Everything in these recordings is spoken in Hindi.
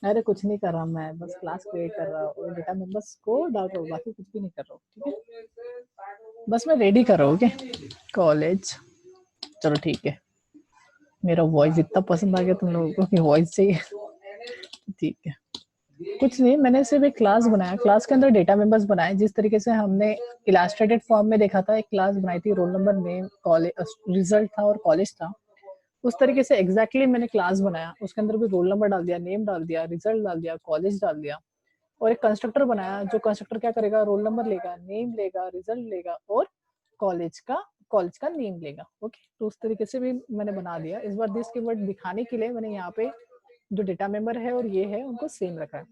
अरे कुछ नहीं कर रहा, मैं बस क्लास क्रिएट कर रहा हूँ और डेटा मेंबर्स को डाल रहा हूँ, बाकी कुछ भी नहीं कर रहा हूँ। ठीक है, बस मैं रेडी कर रहा हूँ। ओके, कॉलेज, चलो ठीक है। मेरा वॉइस इतना पसंद आ गया तुम लोगों को कि वॉइस चाहिए। ठीक है, कुछ नहीं, मैंने सिर्फ एक क्लास बनाया, क्लास के अंदर डेटा मेंबर्स बनाए। जिस तरीके से हमने इलास्ट्रेटेड फॉर्म में देखा था, एक क्लास बनाई थी, roll number, name, college, result था और कॉलेज था। उस तरीके से एग्जैक्टली मैंने क्लास बनाया, उसके अंदर भी रोल नंबर डाल दिया, नेम डाल दिया, रिजल्ट डाल दिया, कॉलेज डाल दिया, और एक कंस्ट्रक्टर बनाया। जो कंस्ट्रक्टर क्या करेगा, रोल नंबर लेगा, नेम लेगा, रिजल्ट लेगा और कॉलेज का नेम लेगा। ओके, तो उस तरीके से भी मैंने बना दिया। इस बार दिस कीवर्ड दिखाने के लिए मैंने यहाँ पे जो डेटा मेंबर है और ये है उनको सेम रखा है।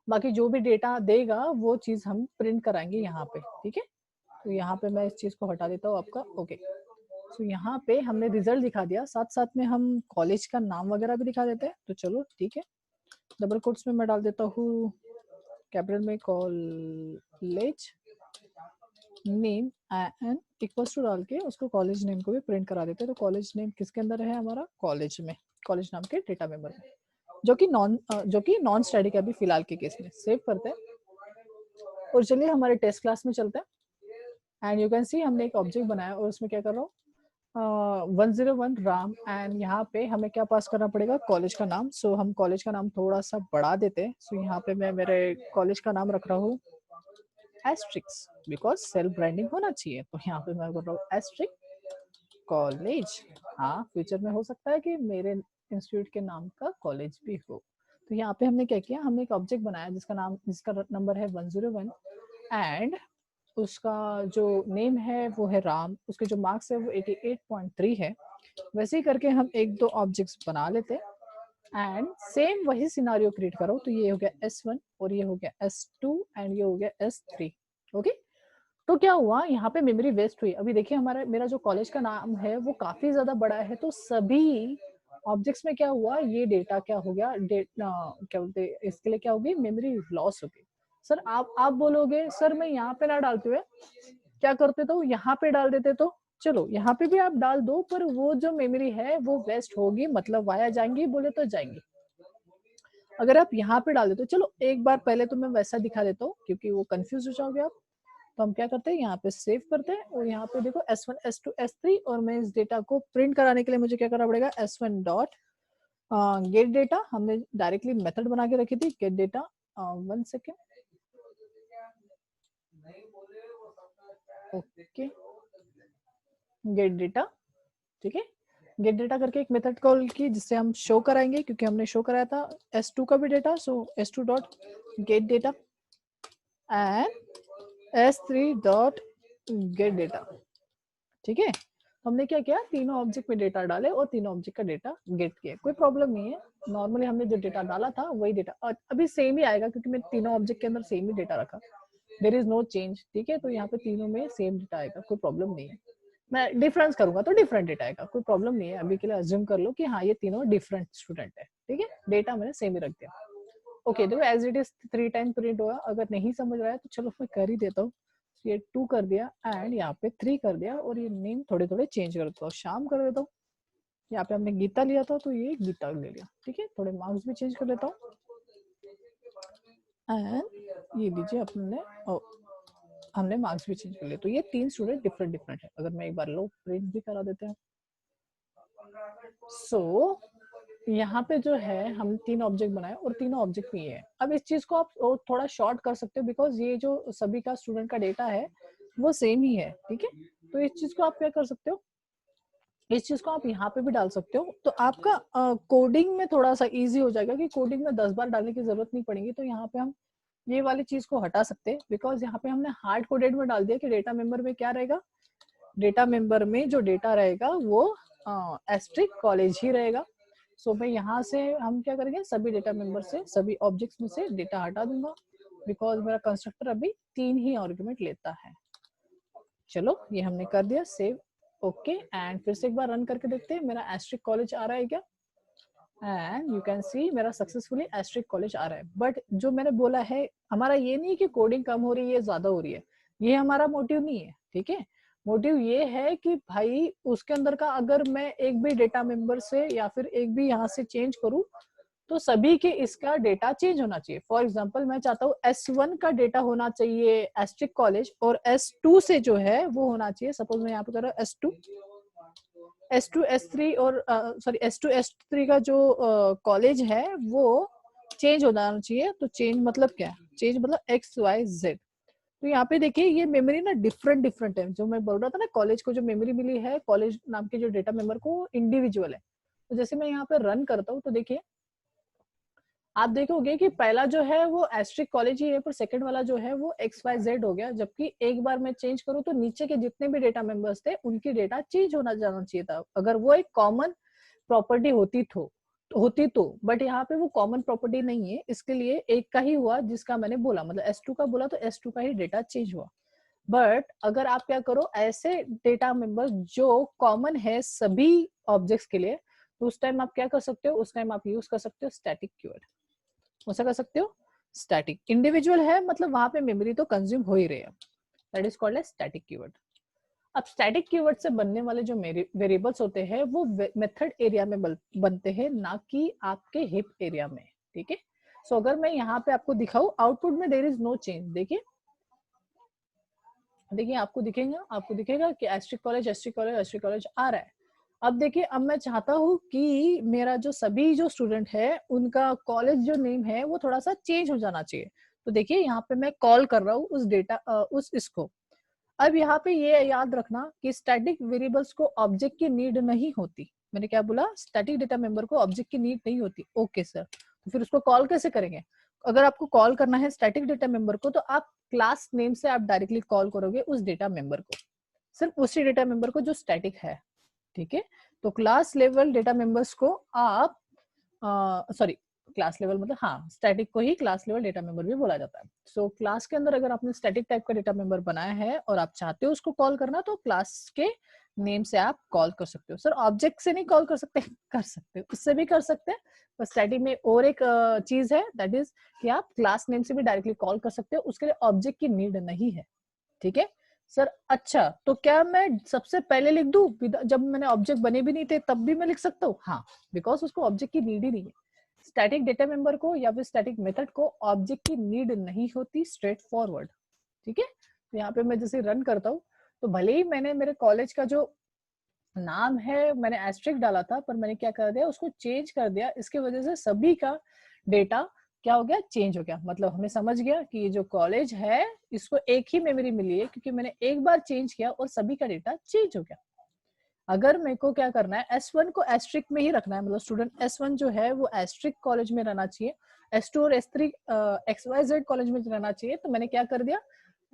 बाकी जो भी डेटा देगा वो चीज हम प्रिंट कराएंगे यहाँ पे। ठीक है, तो यहाँ पे मैं इस चीज को हटा देता हूँ आपका। ओके, तो यहाँ पे हमने रिजल्ट दिखा दिया, साथ साथ में हम कॉलेज का नाम वगैरह भी दिखा देते हैं। तो चलो ठीक है, डबल कोट्स में मैं डाल देता हूँ कैपिटल में college name and equals to डाल के उसको कॉलेज नेम को भी प्रिंट करा देते हैं। तो कॉलेज नेम किसके अंदर है, हमारा कॉलेज में, कॉलेज नाम के डेटा मेंबर में, जो कि नॉन स्टैटिक है अभी फिलहाल के केस में। सेव करते हैं और चलिए हमारे टेस्ट क्लास में चलते हैं। एंड यू कैन सी हमने एक ऑब्जेक्ट बनाया और उसमें क्या कर रहा हूँ, 101 राम, एंड यहाँ पे हमें क्या पास करना पड़ेगा, कॉलेज का नाम। सो हम कॉलेज का नाम थोड़ा सा बढ़ा देते हैं। सो यहाँ पे मैं मेरे कॉलेज का नाम रख रहा हूँ एस्ट्रिक्स, बिकॉज सेल्फ ब्रांडिंग होना चाहिए। तो यहाँ पे मैं बोल रहा हूँ एस्ट्रिक कॉलेज। हाँ, फ्यूचर में हो सकता है कि मेरे इंस्टीट्यूट के नाम का कॉलेज भी हो। तो यहाँ पे हमने क्या किया, हमने एक ऑब्जेक्ट बनाया जिसका नंबर है 101 एंड उसका जो नेम है वो है राम, उसके जो मार्क्स है वो 88.3 है। वैसे ही करके हम एक दो ऑब्जेक्ट्स बना लेते हैं एंड सेम वही सिनारियो क्रिएट करो। तो ये हो गया S1 और ये हो गया S2 एंड ये हो गया S3। ओके, तो क्या हुआ, यहाँ पे मेमोरी वेस्ट हुई। अभी देखिए मेरा जो कॉलेज का नाम है वो काफी ज्यादा बड़ा है, तो सभी ऑब्जेक्ट्स में क्या हुआ, ये डेटा क्या हो गया, क्या बोलते, इसके लिए क्या होगी, मेमोरी लॉस होगी। सर आप बोलोगे सर मैं यहाँ पे ना डालते हुए क्या करते, तो यहाँ पे डाल देते। तो चलो यहाँ पे भी आप डाल दो, पर वो जो मेमोरी है वो वेस्ट होगी, मतलब वाया जाएंगी, बोले तो जाएंगी। अगर आप यहाँ पे डाल देते, चलो एक बार पहले तो मैं वैसा दिखा देता हूँ क्योंकि वो कंफ्यूज हो जाओगे आप। तो हम क्या करते हैं, यहाँ पे सेव करते हैं और यहाँ पे देखो S1 S2 S3, और मैं इस डेटा को प्रिंट कराने के लिए मुझे क्या करना पड़ेगा, S1 डॉट गेट डेटा। हमने डायरेक्टली मेथड बना के रखी थी gate data. 1 second, okay, gate data. ठीक है, गेट डेटा करके एक मेथड कॉल की जिससे हम शो कराएंगे, क्योंकि हमने शो कराया था S2 का भी data. So S2 dot gate data and S3 dot gate data. ठीक है, हमने क्या किया, तीनों ऑब्जेक्ट में डेटा डाले और तीनों ऑब्जेक्ट का डेटा गेट किया। कोई प्रॉब्लम नहीं है, नॉर्मली हमने जो डेटा डाला था वही डेटा अभी सेम ही आएगा, क्योंकि मैं तीनों ऑब्जेक्ट के अंदर सेम ही डेटा रखा, देयर इज नो चेंज। ठीक है, तो यहाँ पे तीनों में सेम डेटा आएगा, कोई प्रॉब्लम नहीं है। मैं डिफरेंस करूंगा तो डिफरेंट डेटा आएगा, कोई प्रॉब्लम नहीं है। अभी के लिए अज्यूम कर लो कि हाँ ये तीनों डिफरेंट स्टूडेंट है। ठीक है, डेटा मैंने सेम ही रख दिया। ओके, देखो as it is 3 time print हुआ। अगर नहीं समझ रहा है तो चलो मैं कर ही देता हूँ। ये 2 कर दिया एंड यहाँ पे 3 कर दिया, और ये नेम थोड़े थोड़े चेंज कर देता हूँ, शाम कर देता हूँ। यहाँ पे हमने गीता लिया था तो ये गीता ले लिया। ठीक है, थोड़े मार्क्स भी चेंज कर देता हूँ एंड ये लीजिए अपने हमने मार्क्स भी चेंज कर लिए। तो ये 3 स्टूडेंट डिफरेंट डिफरेंट है। अगर मैं एक बार लो प्रिंट भी करा देते हैं। सो यहाँ पे जो है हम 3 ऑब्जेक्ट बनाए और तीनों ऑब्जेक्ट में ये है। अब इस चीज को आप थोड़ा शॉर्ट कर सकते हो, बिकॉज ये जो सभी का स्टूडेंट का डेटा है वो सेम ही है। ठीक है, तो इस चीज को आप क्या कर सकते हो, इस चीज को आप यहाँ पे भी डाल सकते हो। तो आपका कोडिंग में थोड़ा सा इजी हो जाएगा कि कोडिंग में 10 बार डालने की जरूरत नहीं पड़ेगी। तो यहाँ पे हम ये वाली चीज को हटा सकते हैं, बिकॉज यहाँ पे हमने हार्ड कोडेड में डाल दिया कि डेटा मेंबर में क्या रहेगा, डेटा मेंबर में जो डेटा रहेगा वो एस्ट्रिक कॉलेज ही रहेगा। सो मैं यहाँ से हम क्या करेंगे, सभी डेटा मेंबर से, सभी ऑब्जेक्ट्स में से डेटा हटा दूंगा, बिकॉज मेरा कंस्ट्रक्टर अभी 3 ही आर्गुमेंट लेता है। चलो ये हमने कर दिया सेव। ओके, एंड फिर से एक बार रन करके देखते हैं मेरा एस्ट्रिक कॉलेज आ रहा है क्या। एंड यू कैन सी मेरा सक्सेसफुली एस्ट्रिक कॉलेज आ रहा है। बट जो मैंने बोला है, हमारा ये नहीं है कि कोडिंग कम हो रही है ज्यादा हो रही है, ये हमारा मोटिव नहीं है। ठीक है, मोटिव ये है कि भाई उसके अंदर का अगर मैं एक भी डेटा मेंबर से या फिर एक भी यहाँ से चेंज करूँ तो सभी के इसका डेटा चेंज होना चाहिए। फॉर एग्जांपल मैं चाहता हूँ S1 का डेटा होना चाहिए एस्ट्रिक कॉलेज, और S2 से जो है वो होना चाहिए, सपोज मैं यहाँ पे कर रहा हूँ S2 S3 और सॉरी S2 S3 का जो कॉलेज है वो चेंज हो जाना चाहिए। तो चेंज मतलब क्या, चेंज मतलब XYZ। तो यहाँ पे देखिए ये मेमोरी ना डिफरेंट डिफरेंट है, जो मैं बोल रहा था ना कॉलेज को जो मेमोरी मिली है, कॉलेज नाम के जो डेटा मेंबर को इंडिविजुअल है। तो जैसे मैं यहाँ पे रन करता हूँ तो देखिए आप देखोगे कि पहला जो है वो एस्ट्रिक कॉलेज ही है, पर सेकंड वाला जो है वो XYZ हो गया। जबकि एक बार मैं चेंज करूँ तो नीचे के जितने भी डेटा मेंबर्स थे उनकी डेटा चेंज होना जाना चाहिए था, अगर वो एक कॉमन प्रॉपर्टी होती तो। बट यहाँ पे वो कॉमन प्रॉपर्टी नहीं है, इसके लिए एक का ही हुआ जिसका मैंने बोला, मतलब S2 का बोला तो S2 का ही डेटा चेंज हुआ। बट अगर आप क्या करो, ऐसे डेटा मेंबर्स जो कॉमन है सभी ऑब्जेक्ट्स के लिए, तो उस टाइम आप क्या कर सकते हो, उस टाइम आप यूज कर सकते हो स्टैटिक कीवर्ड। ऐसा कर सकते हो स्टैटिक। इंडिविजुअल है मतलब वहां पे मेमोरी तो कंज्यूम हो ही रही है, that is called as static keyword. अब स्टैटिक कीवर्ड से बनने वाले जो वेरिएबल्स होते हैं वो मेथड एरिया में बनते हैं, ना कि आपके हिप एरिया में। ठीक है, सो अगर मैं यहाँ पे आपको दिखाऊं आउटपुट में देयर इज नो चेंज। देखिए देखिए आपको दिखेगा कि एस्ट्रिक कॉलेज आ रहा है। अब देखिए अब मैं चाहता हूँ कि मेरा जो सभी जो स्टूडेंट है उनका कॉलेज जो नेम है वो थोड़ा सा चेंज हो जाना चाहिए। तो देखिए यहाँ पे मैं कॉल कर रहा हूँ उस डेटा उस इसको। अब यहाँ पे ये याद रखना कि स्टैटिक वेरिएबल्स को ऑब्जेक्ट की नीड नहीं होती। मैंने क्या बोला, स्टैटिक डेटा मेंबर को ऑब्जेक्ट की नीड नहीं होती। ओके सर, तो फिर उसको कॉल कैसे करेंगे? अगर आपको कॉल करना है स्टैटिक डेटा मेंबर को तो आप क्लास नेम से आप डायरेक्टली कॉल करोगे उस डेटा मेंबर को, सिर्फ उसी डेटा मेंबर को जो स्टैटिक है। ठीक है, तो क्लास लेवल डेटा मेंबर्स को आप सॉरी क्लास लेवल मतलब हाँ स्टैटिक को ही क्लास लेवल डेटा मेंबर भी बोला जाता है। सो क्लास के अंदर अगर आपने स्टैटिक टाइप का डेटा मेंबर बनाया है और आप चाहते हो उसको कॉल करना, तो क्लास के नेम से आप कॉल कर सकते हो। सर ऑब्जेक्ट से नहीं कॉल कर सकते? कर सकते हो, उससे भी कर सकते हैं। पर स्टैटिक में और एक चीज है, दैट इज कि आप क्लास नेम से भी डायरेक्टली कॉल कर सकते हो, उसके लिए ऑब्जेक्ट की नीड नहीं है। ठीक है सर, अच्छा तो क्या मैं सबसे पहले लिख दूं, जब मैंने ऑब्जेक्ट बने भी नहीं थे तब भी मैं लिख सकता हूँ? हाँ, बिकॉज उसको ऑब्जेक्ट की नीड ही नहीं है। स्टैटिक डेटा मेंबर को या फिर स्टैटिक मेथड को ऑब्जेक्ट की नीड नहीं होती, स्ट्रेट फॉरवर्ड। ठीक है, तो यहाँ पे मैं जैसे रन करता हूँ तो भले ही मैंने मेरे कॉलेज का जो नाम है मैंने एस्ट्रिक डाला था, पर मैंने क्या कर दिया, उसको चेंज कर दिया। इसकी वजह से सभी का डेटा क्या हो गया, चेंज हो गया। मतलब हमें समझ गया कि ये जो कॉलेज है इसको एक ही मेमोरी मिली है क्योंकि मैंने एक बार चेंज किया और सभी का डेटा चेंज हो गया। अगर मेरे को क्या करना है, S1 को एस्ट्रिक में ही रखना है, मतलब स्टूडेंट S1 जो है वो एस्ट्रिक कॉलेज में रहना चाहिए, S2 और S3 XYZ कॉलेज में रहना चाहिए। तो मैंने क्या कर दिया,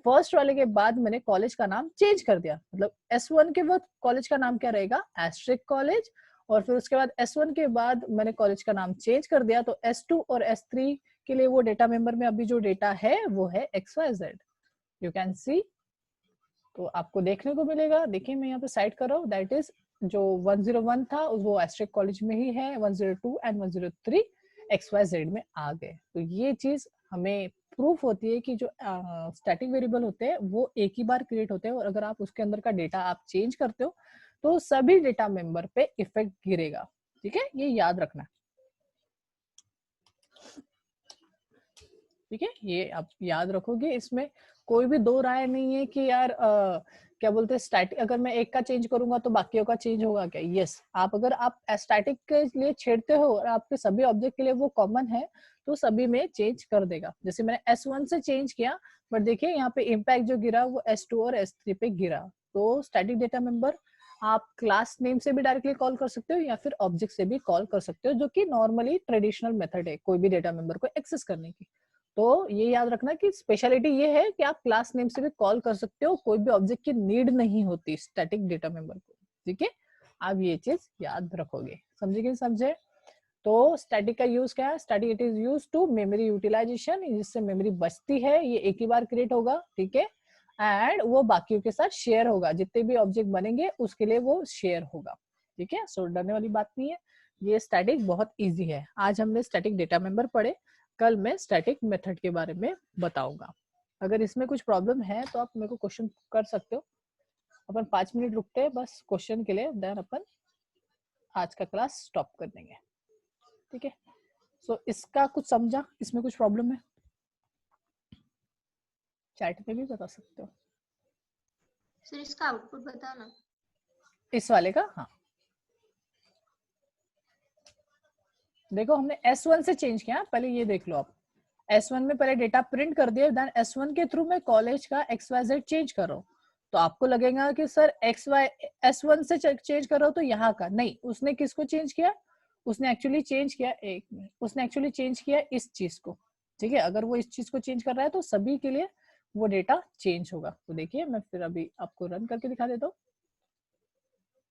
फर्स्ट वाले के बाद मैंने कॉलेज का नाम चेंज कर दिया। मतलब S1 के वक्त कॉलेज का नाम क्या रहेगा, एस्ट्रिक कॉलेज, और फिर उसके बाद S1 के बाद मैंने कॉलेज का नाम चेंज कर दिया। तो S2 और S3 के लिए वो डेटा मेंबर में अभी जो डेटा है वो है XYZ। यू कैन सी, तो आपको देखने को मिलेगा। देखिए मैं यहाँ पे साइड कर रहा हूँ, दैट इज जो 101 था वो एस्ट्रिक कॉलेज में ही है, 102 एंड 103 XYZ में आ गए। तो ये चीज हमें प्रूफ होती है कि जो स्टैटिक वेरिएबल होते हैं वो एक ही बार क्रिएट होते हैं, और अगर आप उसके अंदर का डेटा आप चेंज करते हो तो सभी डेटा मेंबर पे इफेक्ट गिरेगा। ठीक है, ये याद रखना। ठीक है, ये आप याद रखोगे, इसमें कोई भी दो राय नहीं है कि यार क्या बोलते हैं स्टैटिक अगर मैं एक का चेंज करूंगा तो बाकियों का चेंज होगा क्या? यस, आप अगर आप स्टैटिक के लिए छेड़ते हो और आपके सभी ऑब्जेक्ट के लिए वो कॉमन है तो सभी में चेंज कर देगा। जैसे मैंने S1 से चेंज किया, बट देखिए यहाँ पे इम्पैक्ट जो गिरा वो S2 और S3 पे गिरा। तो स्टैटिक डेटा मेंबर आप क्लास नेम से भी डायरेक्टली कॉल कर सकते हो या फिर ऑब्जेक्ट से भी कॉल कर सकते हो, जो कि नॉर्मली ट्रेडिशनल मेथड है कोई भी डेटा मेंबर को एक्सेस करने की। तो ये याद रखना कि स्पेशलिटी ये है कि आप क्लास नेम से भी कॉल कर सकते हो, कोई भी ऑब्जेक्ट की नीड नहीं होती स्टैटिक डेटा मेंबर को। ठीक है, आप ये चीज याद रखोगे। समझे कि समझे? तो स्टैटिक का यूज क्या है, static it is use to memory utilization, जिससे मेमोरी बचती है, ये एक ही बार क्रिएट होगा। ठीक है, एंड वो बाकियों के साथ शेयर होगा, जितने भी ऑब्जेक्ट बनेंगे उसके लिए वो शेयर होगा। ठीक है, सो डरने वाली बात नहीं है, ये स्टैटिक बहुत इजी है। आज हमने स्टैटिक डेटा मेंबर पढ़े, कल मैं स्टैटिक मेथड के बारे में बताऊंगा। अगर इसमें कुछ प्रॉब्लम है तो आप मेरे को क्वेश्चन कर सकते हो। अपन 5 मिनट रुकते हैं बस क्वेश्चन के लिए, देन अपन आज का क्लास स्टॉप कर देंगे। ठीक है, सो इसका कुछ समझा, इसमें कुछ प्रॉब्लम है? चैट में भी बता सकते हो। सर इसका आउटपुट बताओ ना। इस वाले का, हाँ देखो हमने S1 से चेंज किया, पहले ये देख लो आप। S1 में पहले डेटा प्रिंट कर दिया, देन S1 के थ्रू मैं कॉलेज का XYZ चेंज कर रहा हूँ। तो आपको लगेगा कि सर XY S1 से चेंज कर रहा हूँ तो यहाँ का नहीं, उसने किसको चेंज किया? उसने एक्चुअली चेंज किया, एक मिनट, उसने एक्चुअली चेंज किया इस चीज को, ठीक है। अगर वो इस चीज को चेंज कर रहा है तो सभी के लिए वो डेटा चेंज होगा। तो देखिए मैं फिर अभी आपको रन करके दिखा देता हूँ।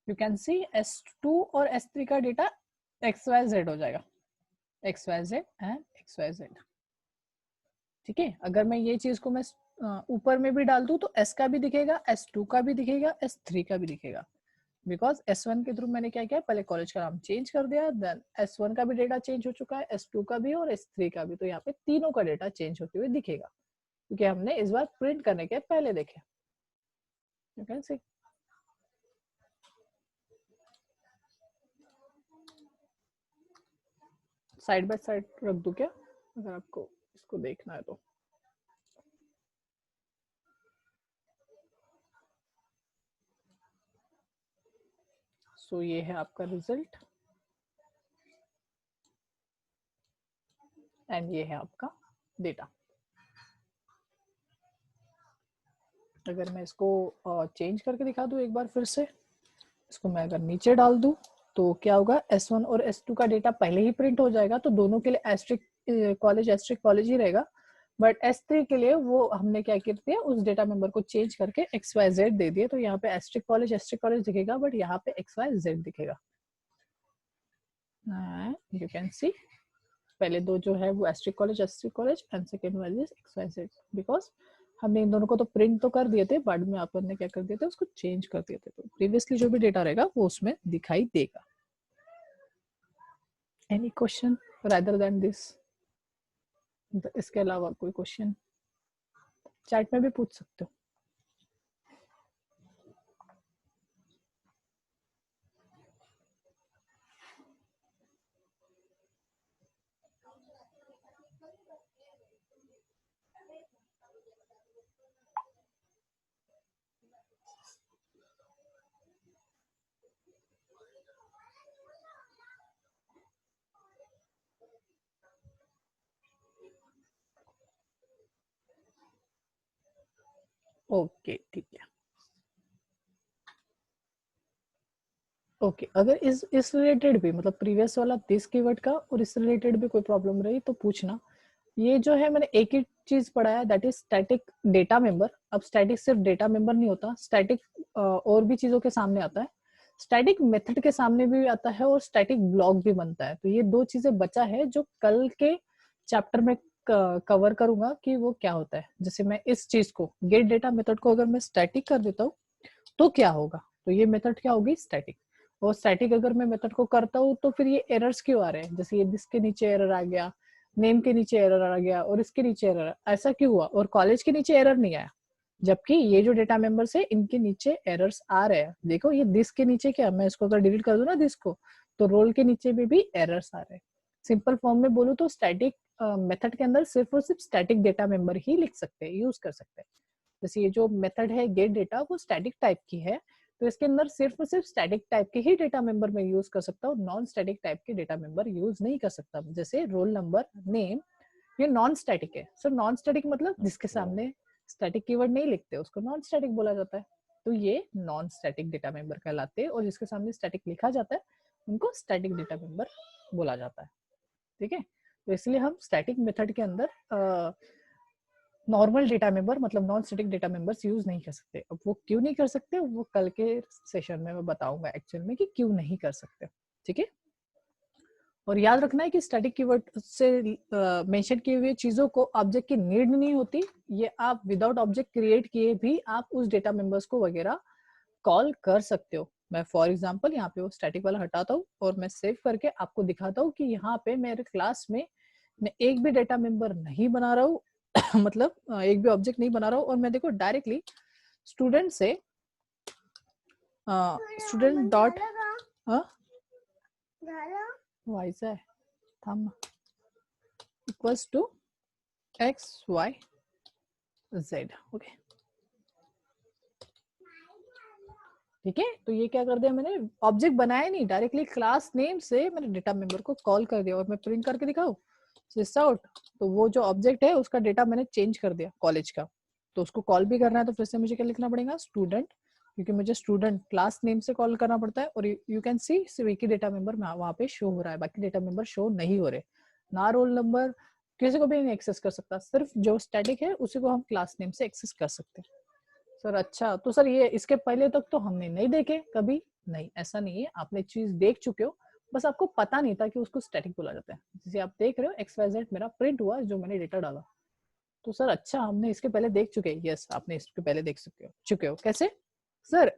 यू कैन सी S2 और S3 का डेटा XYZ हो जाएगा, XYZ एंड XYZ, ठीक है। अगर मैं ये चीज को मैं ऊपर में भी डाल दूं तो S का भी दिखेगा, S2 का भी दिखेगा, S3 का भी दिखेगा, बिकॉज S1 के थ्रू मैंने क्या किया, पहले कॉलेज का नाम चेंज कर दिया, देन S1 का भी डेटा चेंज हो चुका है, S2 का भी और S3 का भी। तो यहाँ पे तीनों का डेटा चेंज होते हुए दिखेगा, क्योंकि हमने इस बार प्रिंट करने के पहले देखे। You can see side by side रख दूं क्या, अगर आपको इसको देखना है तो? सो ये है आपका रिजल्ट एंड ये है आपका डेटा। अगर मैं इसको चेंज करके दिखा दूं एक बार फिर से, इसको मैं अगर नीचे डाल दूं तो क्या होगा, S1 और S2 का डेटा पहले ही प्रिंट हो जाएगा, तो दोनों के लिए एस्ट्रिक कॉलेज ही रहेगा। बट S3 के लिए वो हमने क्या कर दिया, उस डेटा मेंबर को चेंज करके XYZ दे दिए, तो यहाँ पे एस्ट्रिक कॉलेज दिखेगा, बट यहाँ पे XYZ दिखेगा। यू कैन सी पहले दो जो है वो asterisk college and second one is XYZ, because हमने इन दोनों को तो प्रिंट तो कर दिए थे, बाद में अपन ने क्या कर दिया था, उसको चेंज कर दिए थे। तो प्रीवियसली जो भी डेटा रहेगा वो उसमें दिखाई देगा। Any question rather than this? इसके अलावा कोई क्वेश्चन चैट में भी पूछ सकते हो। ओके ठीक है, ओके अगर इस रिलेटेड भी, मतलब प्रीवियस वाला दिस कीवर्ड का और इस रिलेटेड भी कोई प्रॉब्लम रही तो पूछना। ये जो है मैंने एक ही चीज पढ़ाया, that is static data member. अब स्टैटिक सिर्फ डेटा मेंबर नहीं होता, स्टैटिक और भी चीजों के सामने आता है, स्टैटिक मेथड के सामने भी आता है, और स्टैटिक ब्लॉक भी बनता है। तो ये दो चीजें बचा है जो कल के चैप्टर में कवर करूंगा कि वो क्या होता है। जैसे मैं इस चीज को गेट डेटा मेथड को अगर मैं स्टैटिक कर देता हूँ तो क्या होगा, तो ये मेथड क्या होगी, स्टैटिक। और स्टैटिक अगर मैं मेथड को करता हूँ तो फिर ये एरर्स क्यों आ रहे हैं, जैसे ये दिस के नीचे एरर आ गया, नेम के नीचे एरर आ गया, और इसके नीचे एरर, ऐसा क्यों हुआ? और कॉलेज के नीचे एरर नहीं आया, जबकि ये जो डेटा मेंबर्स है इनके नीचे एरर्स आ रहे हैं। देखो ये दिस के नीचे क्या, मैं इसको अगर डिलीट कर दूं ना दिस को, तो रोल के नीचे में भी एरर्स आ रहे हैं। सिंपल फॉर्म में बोलूं तो स्टैटिक मेथड के अंदर सिर्फ और सिर्फ स्टैटिक डेटा मेंबर ही लिख सकते हैं, यूज कर सकते हैं। जैसे ये जो मेथड है गेट डेटा, वो स्टैटिक टाइप की है, तो इसके अंदर सिर्फ और सिर्फ स्टैटिक टाइप के ही डेटा मेंबर में यूज कर सकता हूँ, नॉन स्टैटिक टाइप के डेटा मेंबर यूज नहीं कर सकता। जैसे रोल नंबर, नेम, ये नॉन स्टैटिक है। सो नॉन स्टैटिक मतलब जिसके सामने स्टैटिक कीवर्ड नहीं लिखते उसको नॉन स्टैटिक बोला जाता है। तो ये नॉन स्टैटिक डेटा मेंबर कहलाते हैं, और जिसके सामने स्टैटिक लिखा जाता है उनको स्टैटिक डेटा मेंबर बोला जाता है, ठीक है। तो इसलिए हम स्टैटिक मेथड के अंदर नॉर्मल डेटा मेंबर मतलब non static data members use नहीं कर सकते। अब वो क्यों नहीं कर सकते, वो कल के सेशन में मैं बताऊंगा एक्चुअल में कि क्यों नहीं कर सकते, ठीक है। और याद रखना है कि स्टैटिक कीवर्ड से मेंशन किए हुए चीजों को ऑब्जेक्ट की नीड नहीं होती, ये आप विदाउट ऑब्जेक्ट क्रिएट किए भी आप उस डेटा मेंबर्स को वगैरह कॉल कर सकते हो। मैं फॉर एग्जांपल यहाँ पे वो स्टैटिक वाला हटाता हूँ और मैं सेव करके आपको दिखाता हूँ कि यहाँ पे मेरे क्लास में मैं एक भी डेटा मेंबर नहीं बना रहा हूँ मतलब एक भी ऑब्जेक्ट नहीं बना रहा हूँ, और मैं देखो डायरेक्टली स्टूडेंट से स्टूडेंट डॉट व्हाइस है थाम equals to X Y Z. Okay, ठीक है। तो ये क्या कर दिया मैंने, ऑब्जेक्ट बनाया नहीं, डायरेक्टली क्लास नेम से मैंने डेटा मेंबर को कॉल कर दिया। और मैं प्रिंट करके दिखाऊं सिस आउट, तो वो जो ऑब्जेक्ट है उसका डेटा मैंने चेंज कर दिया कॉलेज का। तो उसको कॉल भी करना है तो फिर से मुझे क्या लिखना पड़ेगा, स्टूडेंट, क्योंकि मुझे स्टूडेंट क्लास नेम से कॉल करना पड़ता है। और यू कैन सी सिर्फ एक ही डेटा मेंबर वहां पे शो हो रहा है, बाकी डेटा मेंबर शो नहीं हो रहे। ना रोल नंबर किसी को भी नहीं एक्सेस कर सकता, सिर्फ जो स्टैटिक है उसी को हम क्लास नेम से एक्सेस कर सकते हैं। सर अच्छा, तो सर ये इसके पहले तक तो हमने नहीं देखे कभी। नहीं, ऐसा नहीं है, आपने चीज देख चुके हो, बस आपको पता नहीं था कि उसको स्टैटिक बोला जाता है। जैसे आप देख रहे हो XYZ मेरा प्रिंट हुआ जो मैंने डेटा डाला। तो सर अच्छा, हमने इसके पहले देख चुके हैं। यस, आपने इसके पहले देख चुके हो। कैसे सर,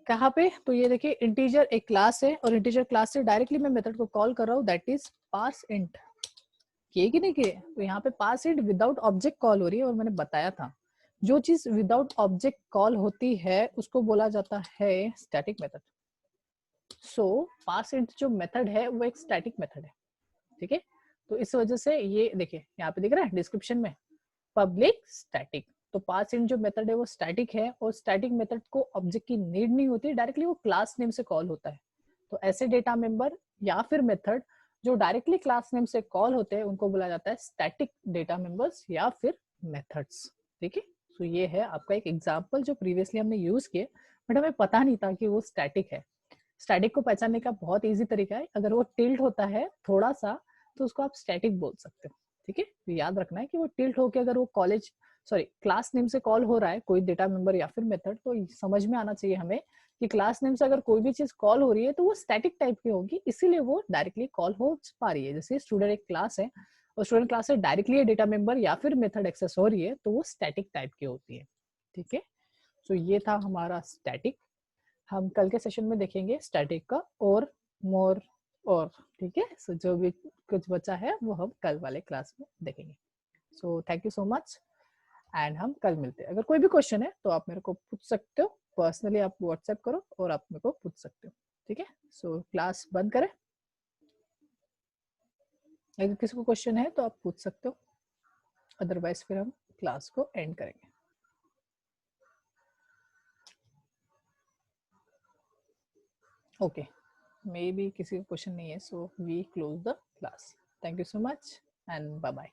कहाँ पे? तो ये देखिए, इंटीजर एक क्लास है और इंटीजर क्लास से डायरेक्टली मैं मेथड को कॉल कर रहा हूँ, दैट इज पार्स इंट। किए कि नहीं किए? तो यहाँ पे पास इंट विदाउट ऑब्जेक्ट कॉल हो रही है। और मैंने बताया था जो चीज विदाउट ऑब्जेक्ट कॉल होती है उसको बोला जाता है स्टैटिक मेथड। सो पास इंट जो मेथड है वो एक स्टैटिक मेथड है, ठीक है। तो इस वजह से ये देखिए यहाँ पे दिख रहा है डिस्क्रिप्शन में पब्लिक स्टैटिक। तो पास इंट जो मेथड है वो स्टैटिक है और स्टैटिक मेथड को ऑब्जेक्ट की नीड नहीं होती, डायरेक्टली वो क्लास नेम से कॉल होता है। तो ऐसे डेटा मेंबर या फिर मेथड जो डायरेक्टली क्लास नेम से कॉल होते हैं उनको बोला जाता है स्टैटिक डेटा मेंबर्स या फिर मेथड्स, ठीक है। तो ये है आपका एक एग्जांपल जो प्रीवियसली हमने यूज किए, बट हमें पता नहीं था कि वो स्टैटिक है। स्टैटिक को पहचानने का बहुत इजी तरीका है, अगर वो टिल्ट होता है थोड़ा सा तो उसको आप स्टैटिक बोल सकते हो, ठीक है। तो याद रखना है कि वो टिल्ट होके अगर वो कॉलेज सॉरी क्लास नेम से कॉल हो रहा है कोई डेटा मेंबर या फिर मेथड, तो समझ में आना चाहिए हमें कि क्लास नेम से अगर कोई भी चीज कॉल हो रही है तो वो स्टैटिक टाइप की होगी, इसीलिए वो डायरेक्टली कॉल हो पा रही है। जैसे स्टूडेंट एक क्लास है और स्टूडेंट क्लास से डायरेक्टली डेटा मेंबर या फिर मेथड एक्सेस हो रही है तो वो स्टैटिक टाइप की होती है, ठीक है। तो ये था हमारा स्टैटिक। हम कल के सेशन में देखेंगे स्टैटिक का और मोर और, ठीक है। सो जो भी कुछ बचा है वो हम कल वाले क्लास में देखेंगे। So thank you so much and हम कल मिलते हैं। अगर कोई भी क्वेश्चन है तो आप मेरे को पूछ सकते हो पर्सनली, आप व्हाट्सएप करो और आप मेरे को पूछ सकते हो, ठीक है। सो क्लास बंद करें, अगर किसी को क्वेश्चन है तो आप पूछ सकते हो, अदरवाइज फिर हम क्लास को एंड करेंगे। ओके, मे बी किसी का क्वेश्चन नहीं है, so we close the class. Thank you so much and bye bye.